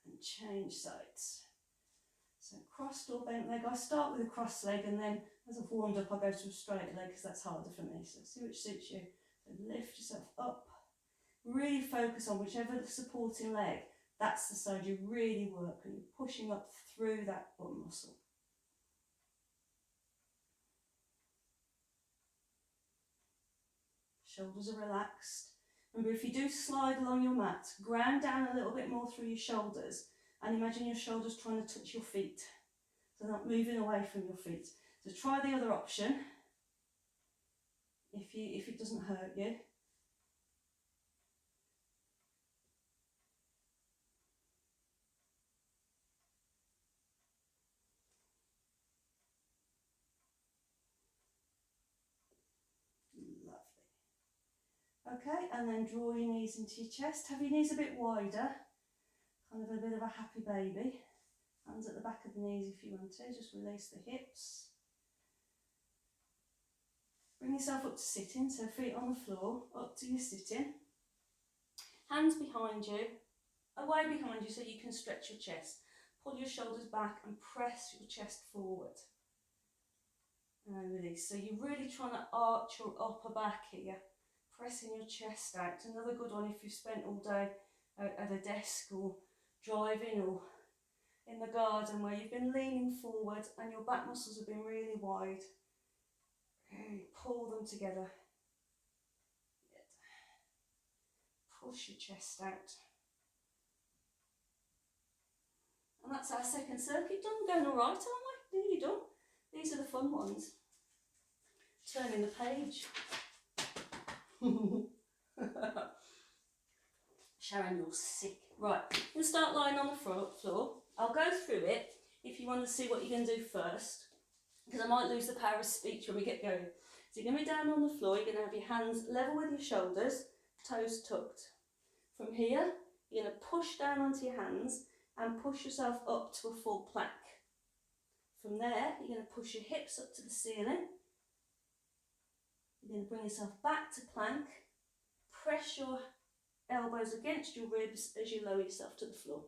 Speaker 1: And change sides. So crossed or bent leg. I start with a cross leg and then as I've warmed up I go to a straight leg because that's harder for me. So see which suits you. So lift yourself up. Really focus on whichever supporting leg. That's the side you really work and you're pushing up through that bum muscle. Shoulders are relaxed. Remember, if you do slide along your mat, ground down a little bit more through your shoulders and imagine your shoulders trying to touch your feet. So not moving away from your feet. So try the other option if it doesn't hurt you. Okay, and then draw your knees into your chest. Have your knees a bit wider, kind of a bit of a happy baby. Hands at the back of the knees if you want to, just release the hips. Bring yourself up to sitting, so feet on the floor, up to your sitting. Hands behind you, away behind you so you can stretch your chest. Pull your shoulders back and press your chest forward. And release. So you're really trying to arch your upper back here. Pressing your chest out. Another good one if you've spent all day at a desk or driving or in the garden where you've been leaning forward and your back muscles have been really wide. Pull them together. Push your chest out. And that's our second circuit done. Going all right, aren't we? Nearly done. These are the fun ones. Turning the page. Sharon, you're sick. Right, we'll start lying on the floor. I'll go through it if you want to see what you're going to do first, because I might lose the power of speech when we get going. So you're going to be down on the floor. You're going to have your hands level with your shoulders, toes tucked. From here, you're going to push down onto your hands and push yourself up to a full plank. From there, you're going to push your hips up to the ceiling. You're going to bring yourself back to plank. Press your elbows against your ribs as you lower yourself to the floor.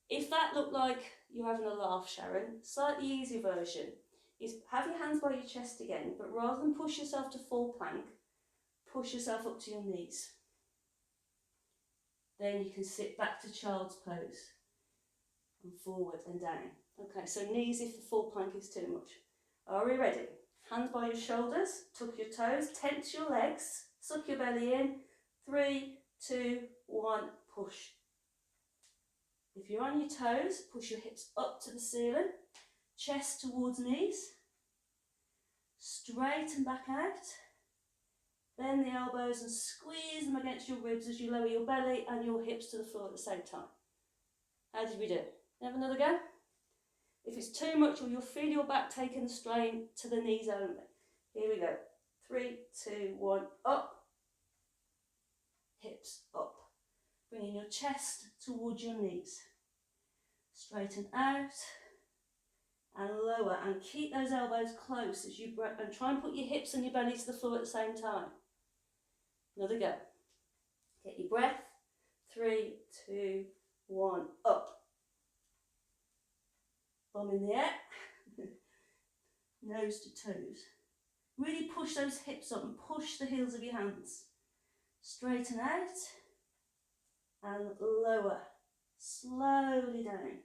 Speaker 1: If that looked like you're having a laugh, Sharon, slightly easier version is have your hands by your chest again, but rather than push yourself to full plank, push yourself up to your knees. Then you can sit back to child's pose and forward and down. Okay, so knees if the full plank is too much. Are we ready? Hands by your shoulders, tuck your toes, tense your legs, suck your belly in. 3, 2, 1, push. If you're on your toes, push your hips up to the ceiling, chest towards knees, straighten back out, bend the elbows and squeeze them against your ribs as you lower your belly and your hips to the floor at the same time. How did we do? Have another go? If it's too much, or you'll feel your back taking the strain to the knees only. Here we go. 3, 2, 1, up. Hips up. Bringing your chest towards your knees. Straighten out and lower, and keep those elbows close as you breath, and try and put your hips and your belly to the floor at the same time. Another go. Get your breath. 3, 2, 1, up. Bum in the air. Nose to toes. Really push those hips up and push the heels of your hands. Straighten out and lower, slowly down.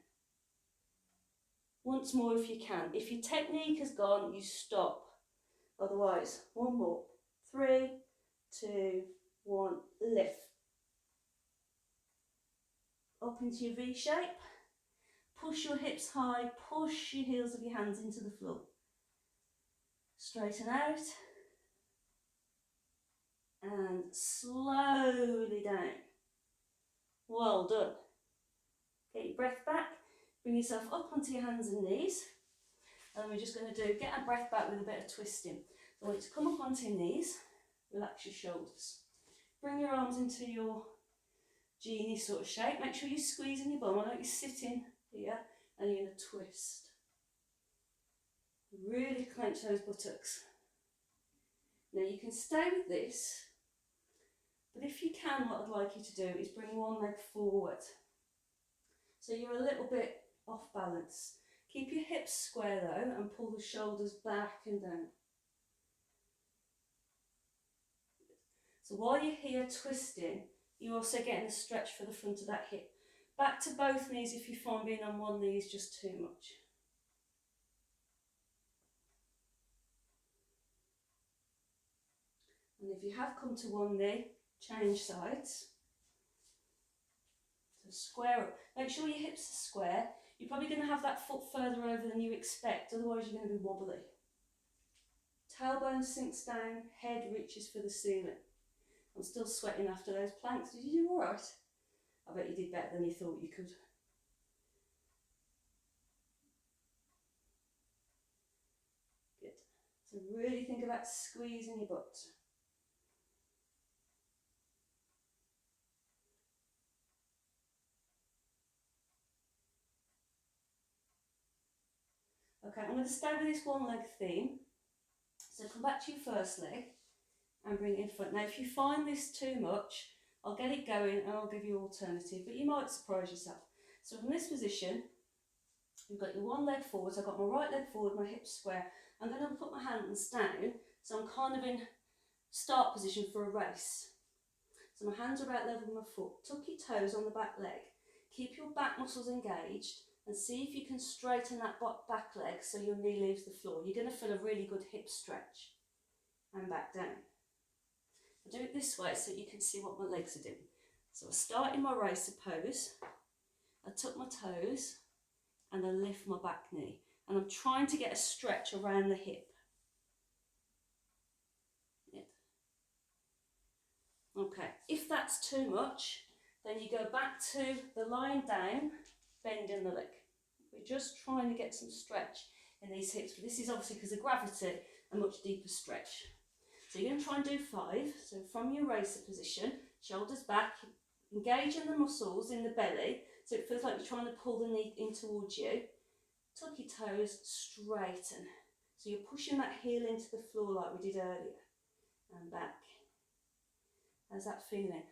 Speaker 1: Once more if you can. If your technique has gone, you stop. Otherwise, one more. 3, 2, 1, lift. Up into your V shape. Push your hips high, push your heels of your hands into the floor. Straighten out. And slowly down. Well done. Get your breath back. Bring yourself up onto your hands and knees. And we're just going to get our breath back with a bit of twisting. So I want you to come up onto your knees. Relax your shoulders. Bring your arms into your genie sort of shape. Make sure you're squeezing your bum. I know you're sitting here and you're going to twist. Really clench those buttocks. Now you can stay with this. But if you can, what I'd like you to do is bring one leg forward. So you're a little bit off balance. Keep your hips square though and pull the shoulders back and down. So while you're here twisting, you're also getting a stretch for the front of that hip. Back to both knees if you find being on one knee is just too much. And if you have come to one knee, change sides. So square up. Make sure your hips are square. You're probably going to have that foot further over than you expect, otherwise you're going to be wobbly. Tailbone sinks down, head reaches for the ceiling. I'm still sweating after those planks. Did you do all right? I bet you did better than you thought you could. Good. So really think about squeezing your butt. Okay, I'm going to stay with this one leg theme. So come back to your first leg and bring it in front. Now if you find this too much, I'll get it going and I'll give you an alternative, but you might surprise yourself. So from this position, you've got your one leg forward, so I've got my right leg forward, my hips square. I'm going to put my hands down, so I'm kind of in start position for a race. So my hands are about level with my foot. Tuck your toes on the back leg. Keep your back muscles engaged and see if you can straighten that back leg so your knee leaves the floor. You're going to feel a really good hip stretch. And back down. I do it this way so you can see what my legs are doing. So I start in my racer pose. I tuck my toes and I lift my back knee. And I'm trying to get a stretch around the hip. Yeah. Okay, if that's too much, then you go back to the lying down, bending the leg. We're just trying to get some stretch in these hips, but this is obviously because of gravity, a much deeper stretch. So you're going to try and do 5. So from your racer position, shoulders back, engaging the muscles in the belly, so it feels like you're trying to pull the knee in towards you. Tuck your toes, straighten. So you're pushing that heel into the floor like we did earlier. And back. How's that feeling?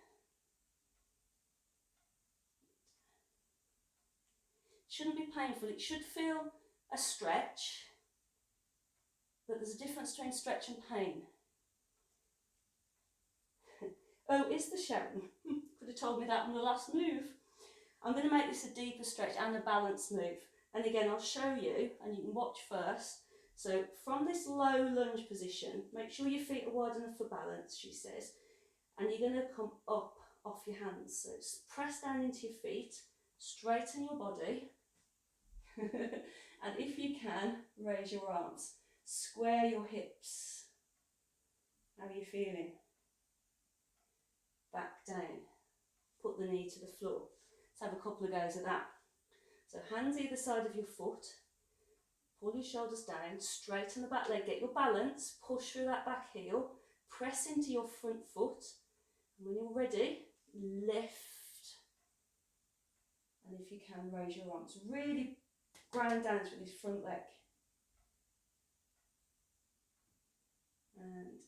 Speaker 1: Shouldn't be painful. It should feel a stretch, but there's a difference between stretch and pain. Oh, is the Sharon? Could have told me that on the last move. I'm going to make this a deeper stretch and a balanced move. And again, I'll show you, and you can watch first. So from this low lunge position, make sure your feet are wide enough for balance, she says. And you're going to come up off your hands. So press down into your feet, straighten your body. And if you can, raise your arms. Square your hips. How are you feeling? Back down. Put the knee to the floor. Let's have a couple of goes at that. So hands either side of your foot. Pull your shoulders down, straighten the back leg, get your balance, push through that back heel, press into your front foot. And when you're ready, lift. And if you can, raise your arms. Really ground down with this front leg. And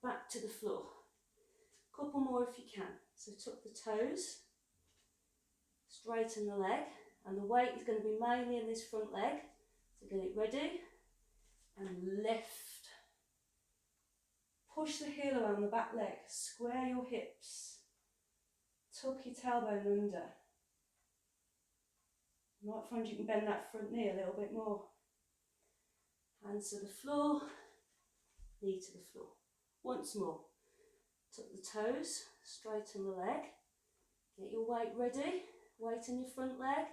Speaker 1: back to the floor. Couple more if you can. So tuck the toes, straighten the leg, and the weight is going to be mainly in this front leg. So get it ready and lift. Push the heel around the back leg, square your hips, tuck your tailbone under. You might find you can bend that front knee a little bit more. Hands to the floor, knee to the floor. Once more. Tuck the toes, straighten the leg, get your weight ready, weight in your front leg,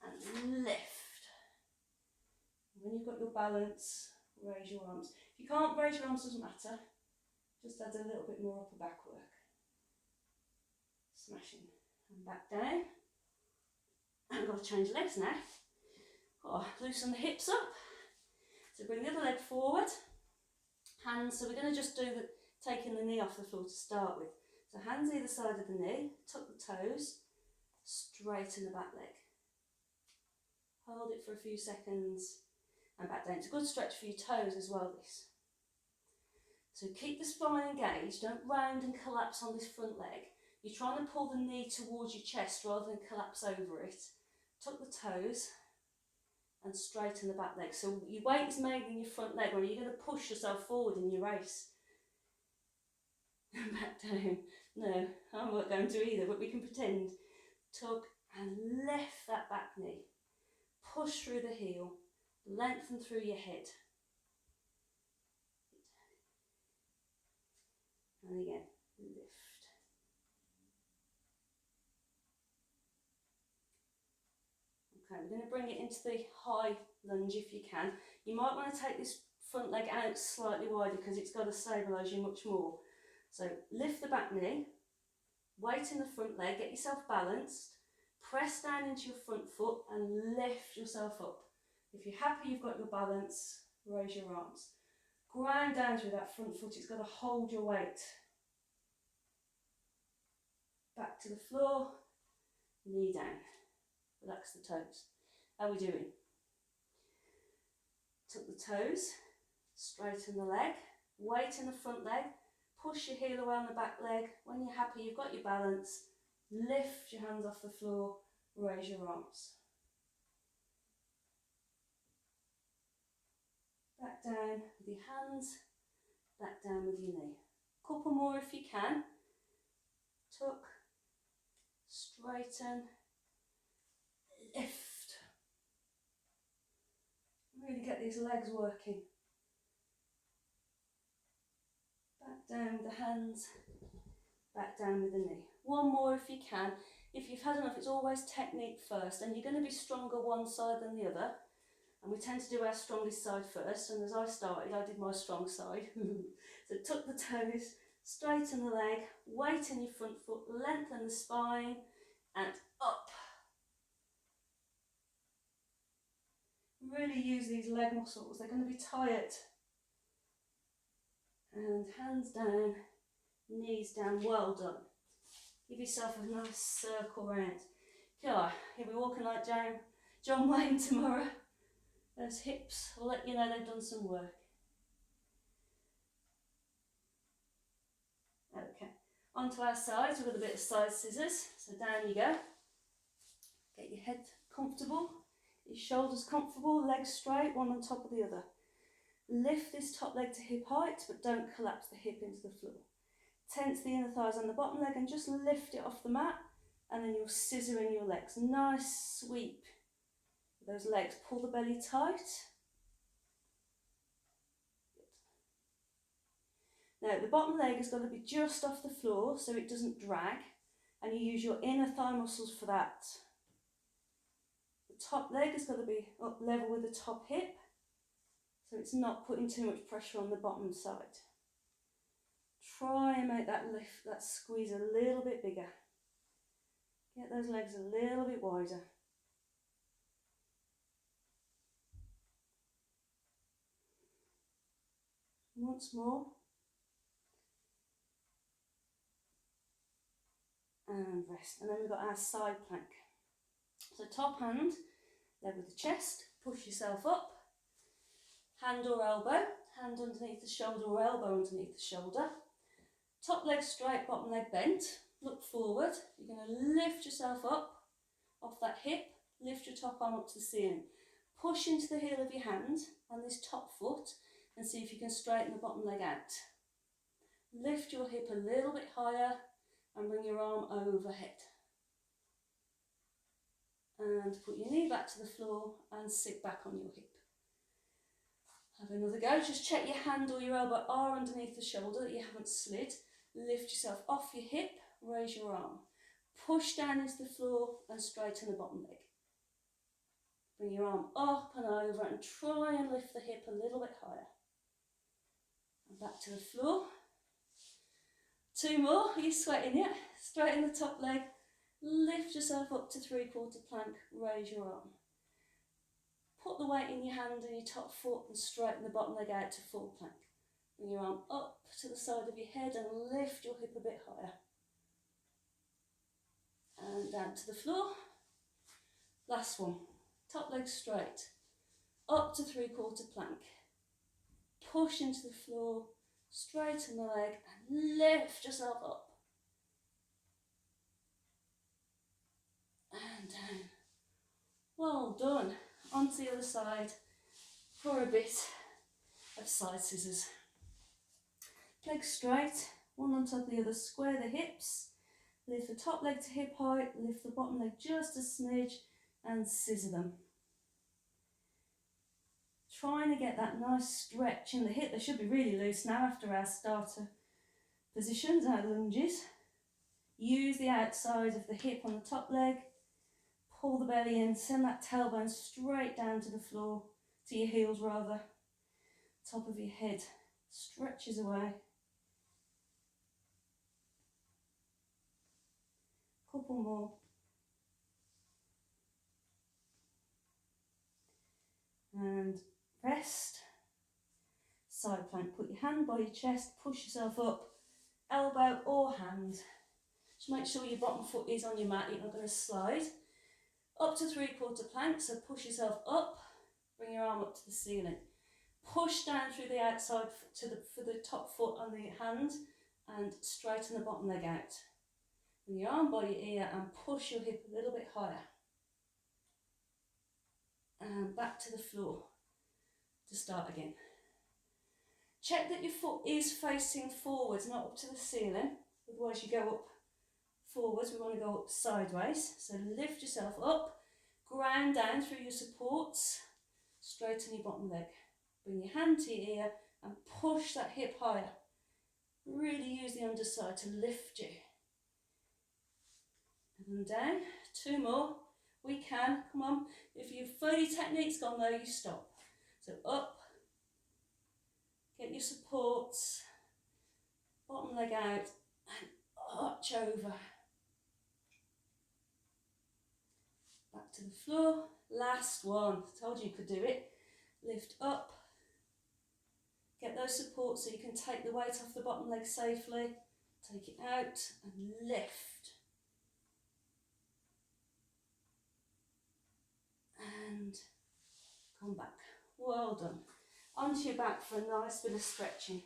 Speaker 1: and lift. When you've got your balance, raise your arms. If you can't raise your arms, doesn't matter, just add a little bit more upper back work. Smashing, and back down. I've got to change legs now. Got to loosen the hips up. So bring the other leg forward, hands, so we're going to just do taking the knee off the floor to start with. So hands either side of the knee, tuck the toes, straighten the back leg. Hold it for a few seconds and back down. It's a good stretch for your toes as well, this. So keep the spine engaged, don't round and collapse on this front leg. You're trying to pull the knee towards your chest rather than collapse over it. Tuck the toes and straighten the back leg. So your weight is mainly in your front leg, or you're going to push yourself forward in your race. Back down. No, I'm not going to either, but we can pretend. Tuck and lift that back knee. Push through the heel. Lengthen through your head. And again, lift. Okay, we're going to bring it into the high lunge if you can. You might want to take this front leg out slightly wider because it's got to stabilise you much more. So lift the back knee, weight in the front leg, get yourself balanced, press down into your front foot and lift yourself up. If you're happy you've got your balance, raise your arms. Ground down through that front foot, it's got to hold your weight. Back to the floor, knee down. Relax the toes. How are we doing? Tuck the toes, straighten the leg, weight in the front leg, push your heel around the back leg. When you're happy you've got your balance, lift your hands off the floor, raise your arms. Back down with your hands, back down with your knee. Couple more if you can. Tuck, straighten, lift. Really get these legs working. Back down with the hands, back down with the knee. One more if you can. If you've had enough, it's always technique first, and you're going to be stronger one side than the other. And we tend to do our strongest side first, and as I started, I did my strong side. So tuck the toes, straighten the leg, weight in your front foot, lengthen the spine, and up. Really use these leg muscles, they're going to be tight. And hands down, knees down, well done. Give yourself a nice circle round. God, you'll be walking like John Wayne tomorrow. Those hips will let you know they've done some work. Okay, onto our sides, we've got a bit of side scissors. So down you go. Get your head comfortable, your shoulders comfortable, legs straight, one on top of the other. Lift this top leg to hip height, but don't collapse the hip into the floor. Tense the inner thighs on the bottom leg and just lift it off the mat, and then you'll scissor in your legs. Nice sweep. Those legs, pull the belly tight. Good. Now the bottom leg has got to be just off the floor so it doesn't drag, and you use your inner thigh muscles for that. The top leg has got to be up level with the top hip, so it's not putting too much pressure on the bottom side. Try and make that lift, that squeeze a little bit bigger. Get those legs a little bit wider. Once more. And rest. And then we've got our side plank. So top hand, level the chest, push yourself up. Hand or elbow, hand underneath the shoulder or elbow underneath the shoulder. Top leg straight, bottom leg bent. Look forward. You're going to lift yourself up off that hip. Lift your top arm up to the ceiling. Push into the heel of your hand and this top foot and see if you can straighten the bottom leg out. Lift your hip a little bit higher and bring your arm overhead. And put your knee back to the floor and sit back on your hip. Have another go. Just check your hand or your elbow are underneath the shoulder, that you haven't slid. Lift yourself off your hip, raise your arm. Push down into the floor and straighten the bottom leg. Bring your arm up and over and try and lift the hip a little bit higher. And back to the floor. Two more. Are you sweating yet? Straighten the top leg. Lift yourself up to 3/4 plank. Raise your arm. Put the weight in your hand and your top foot and straighten the bottom leg out to full plank. Bring your arm up to the side of your head and lift your hip a bit higher. And down to the floor. Last one. Top leg straight. Up to 3/4 plank. Push into the floor. Straighten the leg and lift yourself up. And down. Well done. Onto the other side for a bit of side scissors. Legs straight, one on top of the other, square the hips, lift the top leg to hip height, lift the bottom leg just a smidge and scissor them. Trying to get that nice stretch in the hip. They should be really loose now after our starter positions, our lunges. Use the outside of the hip on the top leg. Pull the belly in, send that tailbone straight down to the floor, to your heels rather. Top of your head stretches away. Couple more. And rest. Side plank, put your hand by your chest, push yourself up, elbow or hand. Just make sure your bottom foot is on your mat, you're not going to slide. Up to 3/4 plank, so push yourself up, bring your arm up to the ceiling. Push down through the outside for the top foot on the hand and straighten the bottom leg out. Bring your arm by your ear and push your hip a little bit higher. And back to the floor to start again. Check that your foot is facing forwards, not up to the ceiling, otherwise you go up forwards. We want to go up sideways, so lift yourself up, ground down through your supports, straighten your bottom leg, bring your hand to your ear and push that hip higher. Really use the underside to lift you. and down. 2 more. We can, come on. If your funny technique's gone though, you stop. So up, get your supports, bottom leg out, and arch over. Back to the floor. Last one. Told you you could do it. Lift up. Get those supports so you can take the weight off the bottom leg safely. Take it out and lift. And come back. Well done. Onto your back for a nice bit of stretching.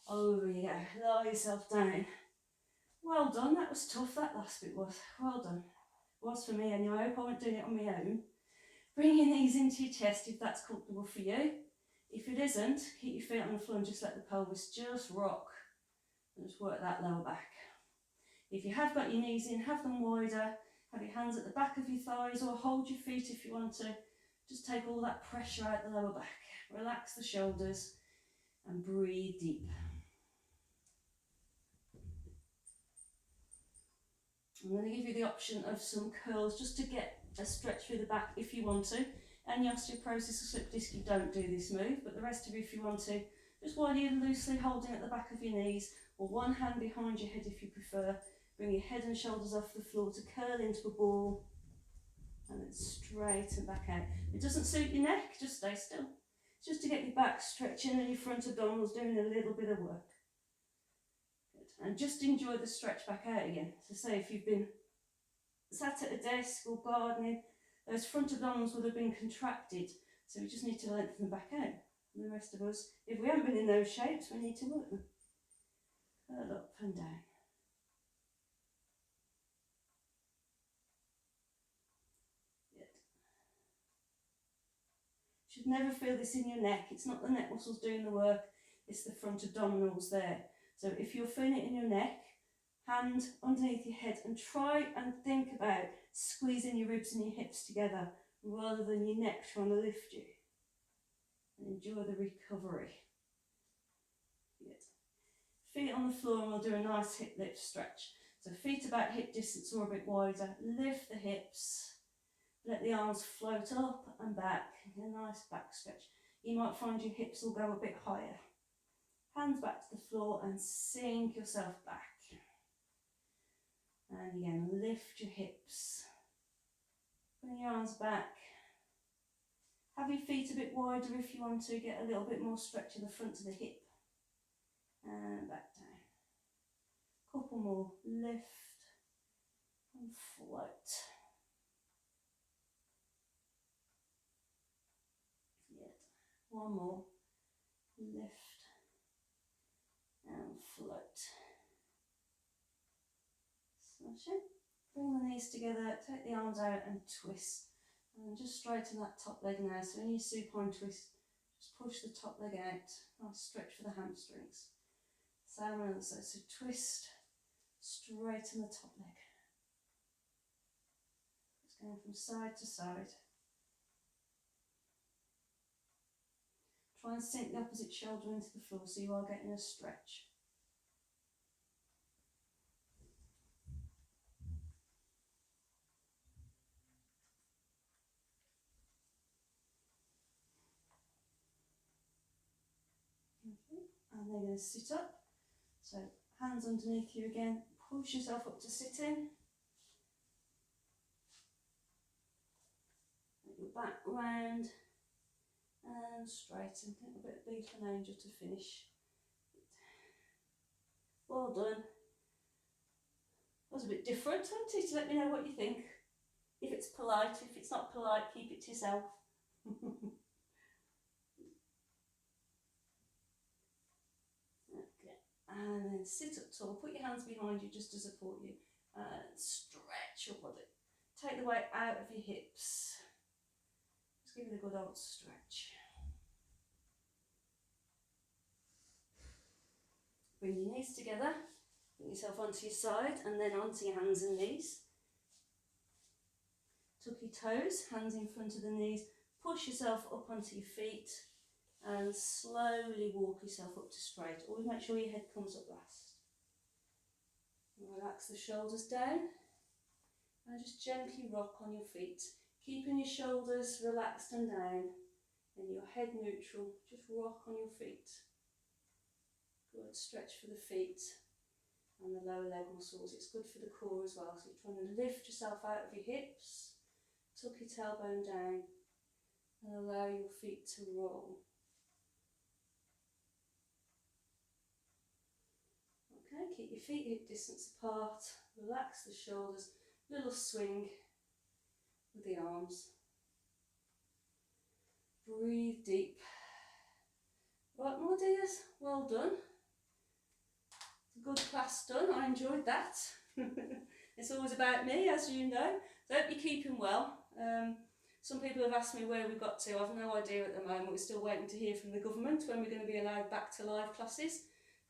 Speaker 1: Over you go. Lie yourself down. Well done. That was tough, that last bit was. Well done. Was for me anyway. I hope I wasn't doing it on my own. Bring your knees into your chest if that's comfortable for you. If it isn't, keep your feet on the floor and just let the pelvis just rock. And just work that lower back. If you have got your knees in, have them wider. Have your hands at the back of your thighs or hold your feet if you want to. Just take all that pressure out the lower back. Relax the shoulders and breathe deep. I'm going to give you the option of some curls just to get a stretch through the back if you want to. Any osteoporosis or slip disc, you don't do this move, but the rest of you, if you want to, just while you're loosely holding at the back of your knees, or one hand behind your head if you prefer, bring your head and shoulders off the floor to curl into a ball, and then straight and back out. If it doesn't suit your neck, just stay still. It's just to get your back stretching and your front abdominals doing a little bit of work. Good. And just enjoy the stretch back out again. So say if you've been sat at a desk or gardening, those front abdominals would have been contracted, so we just need to lengthen them back out. And the rest of us, if we haven't been in those shapes, we need to work them. Curl up and down. Good. You should never feel this in your neck. It's not the neck muscles doing the work, it's the front abdominals there. So if you're feeling it in your neck, hand underneath your head and try and think about squeezing your ribs and your hips together rather than your neck trying to lift you. And enjoy the recovery. Good. Feet on the floor and we'll do a nice hip lift stretch. So feet about hip distance or a bit wider. Lift the hips. Let the arms float up and back. A nice back stretch. You might find your hips will go a bit higher. Hands back to the floor and sink yourself back. And again, lift your hips. Bring your arms back. Have your feet a bit wider if you want to. Get a little bit more stretch in the front of the hip. And back down. Couple more. Lift and float. Good. One more. Lift and float. Smash it. Bring the knees together, take the arms out and twist. And just straighten that top leg now. So when you supine twist, just push the top leg out. Nice stretch for the hamstrings. Same on the other side. So twist, straighten the top leg. It's going from side to side. Try and sink the opposite shoulder into the floor so you are getting a stretch. And they're going to sit up. So hands underneath you again. Push yourself up to sitting. Let your back round and straighten. A little bit of beacon angel to finish. Well done. That was a bit different, wasn't it? Let me know what you think. If it's polite, if it's not polite, keep it to yourself. And then sit up tall, put your hands behind you just to support you, and stretch your body. Take the weight out of your hips. Just give it a good old stretch. Bring your knees together, bring yourself onto your side and then onto your hands and knees. Tuck your toes, hands in front of the knees, push yourself up onto your feet. And slowly walk yourself up to straight. Always make sure your head comes up last. Relax the shoulders down. And just gently rock on your feet, keeping your shoulders relaxed and down and your head neutral. Just rock on your feet. Good, stretch for the feet and the lower leg muscles. It's good for the core as well. So you're trying to lift yourself out of your hips, tuck your tailbone down and allow your feet to roll. Okay, keep your feet hip distance apart, relax the shoulders, little swing with the arms. Breathe deep. Right, my dears, well done. Good class done, I enjoyed that. It's always about me, as you know. So I hope you're keeping well. Some people have asked me where we got to. I've no idea at the moment. We're still waiting to hear from the government when we're going to be allowed back to live classes.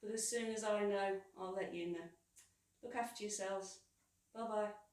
Speaker 1: But as soon as I know, I'll let you know. Look after yourselves. Bye bye.